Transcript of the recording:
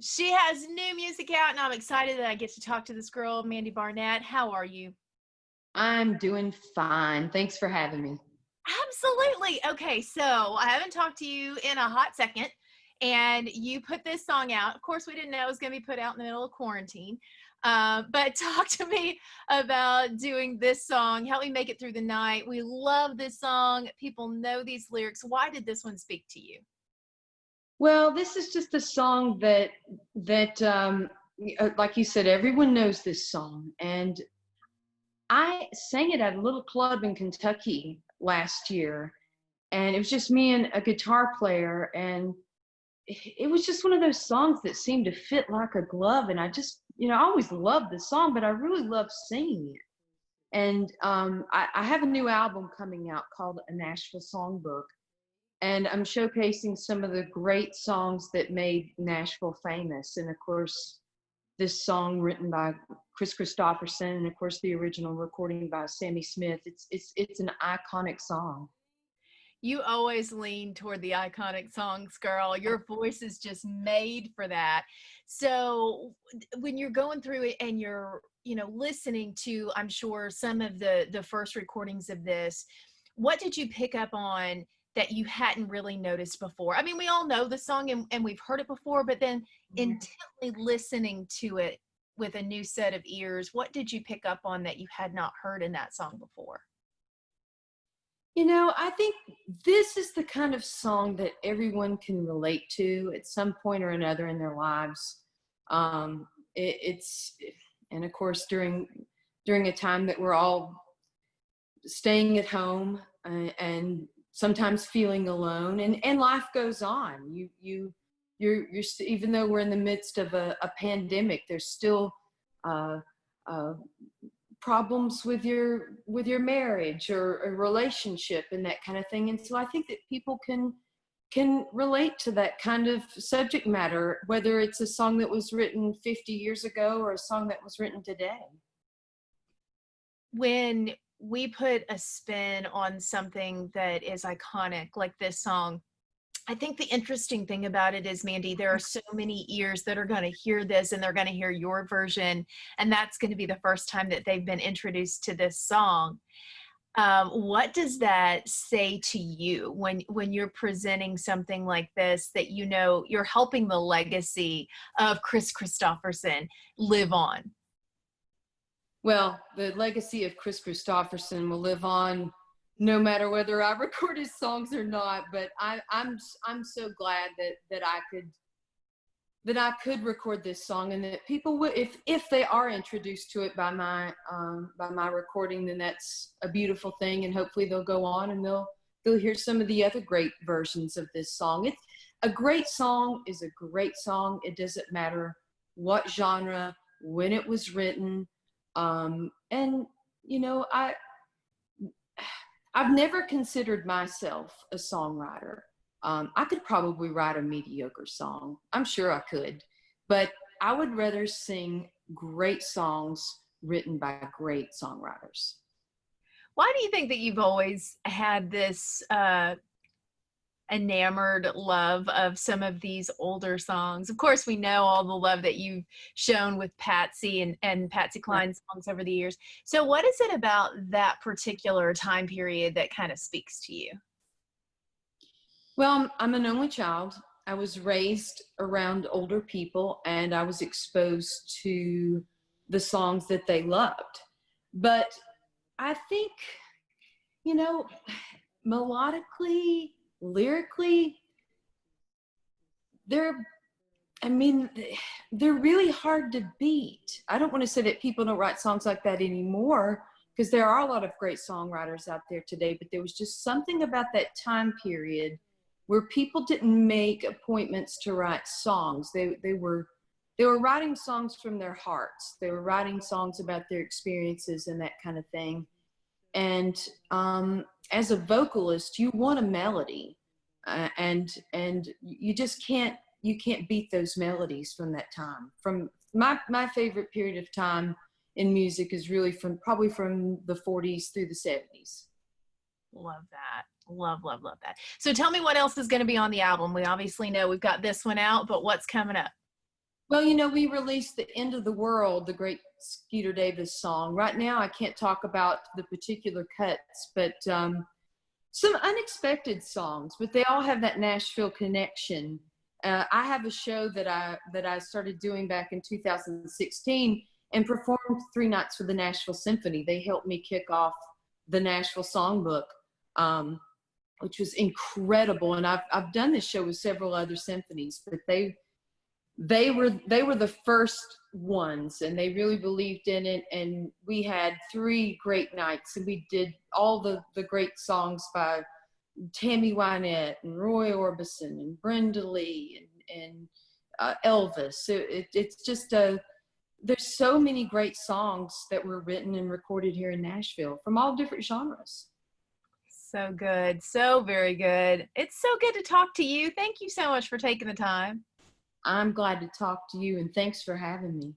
She has new music out, and I'm excited that I get to talk to this girl, Mandy Barnett. How are you? I'm doing fine. Thanks for having me. Absolutely. Okay, so I haven't talked to you in a hot second, and you put this song out. Of course, we didn't know it was going to be put out in the middle of quarantine. But talk to me about doing this song. Help me make it through the night. We love this song. People know these lyrics. Why did this one speak to you? Well, this is just a song that like you said, everyone knows this song, and I sang it at a little club in Kentucky last year, and it was just me and a guitar player, and it was just one of those songs that seemed to fit like a glove. And I just, I always loved the song, but I really love singing it. And I have a new album coming out called A Nashville Songbook, and I'm showcasing some of the great songs that made Nashville famous. And of course, this song written by Chris Christopherson, and of course the original recording by Sammy Smith. It's an iconic song. You always lean toward the iconic songs, girl. Your voice is just made for that. So when you're going through it and you're, listening to, I'm sure, some of the first recordings of this, what did you pick up on that you hadn't really noticed before? I mean, we all know the song and we've heard it before, but then intently listening to it with a new set of ears, what did you pick up on that you had not heard in that song before? I think this is the kind of song that everyone can relate to at some point or another in their lives. It's, and of course, during a time that we're all staying at home and sometimes feeling alone, and life goes on. You're even though we're in the midst of a pandemic, there's still uh, uh, problems with your marriage or a relationship and that kind of thing. And so I think that people can relate to that kind of subject matter, whether it's a song that was written 50 years ago or a song that was written today. When we put a spin on something that is iconic like this song, I think the interesting thing about it is, Mandy, there are so many ears that are going to hear this and they're going to hear your version. And that's going to be the first time that they've been introduced to this song. What does that say to you when you're presenting something like this, that you're helping the legacy of Chris Christopherson live on? Well, the legacy of Chris Christopherson will live on no matter whether I record his songs or not. But I'm so glad that I could record this song, and that people would, if they are introduced to it by my recording, then that's a beautiful thing, and hopefully they'll go on and they'll hear some of the other great versions of this song. It's a great song is a great song. It doesn't matter what genre, when it was written, and I've never considered myself a songwriter. I could probably write a mediocre song. I'm sure I could, but I would rather sing great songs written by great songwriters. Why do you think that you've always had this enamored love of some of these older songs? Of course, we know all the love that you've shown with Patsy and Patsy Cline's songs over the years. So what is it about that particular time period that kind of speaks to you? Well, I'm an only child. I was raised around older people, and I was exposed to the songs that they loved. But I think, melodically, lyrically, they're I mean, they're really hard to beat. I don't want to say that people don't write songs like that anymore, because there are a lot of great songwriters out there today, but there was just something about that time period where people didn't make appointments to write songs. They were writing songs from their hearts. They were writing songs about their experiences and that kind of thing. And as a vocalist, you want a melody, and you just can't beat those melodies from that time. From my favorite period of time in music is really probably from the 40s through the 70s. Love that. Love that. So tell me what else is going to be on the album. We obviously know we've got this one out, but what's coming up? Well, you know, we released The End of the World, the great Skeeter Davis song. Right now, I can't talk about the particular cuts, but some unexpected songs, but they all have that Nashville connection. I have a show that I started doing back in 2016 and performed 3 nights for the Nashville Symphony. They helped me kick off the Nashville Songbook, which was incredible. And I've done this show with several other symphonies, but they were the first ones, and they really believed in it. And we had 3 great nights, and we did all the great songs by Tammy Wynette and Roy Orbison and Brenda Lee and Elvis. So it's just there's so many great songs that were written and recorded here in Nashville from all different genres. So good. So very good. It's so good to talk to you. Thank you so much for taking the time. I'm glad to talk to you, and thanks for having me.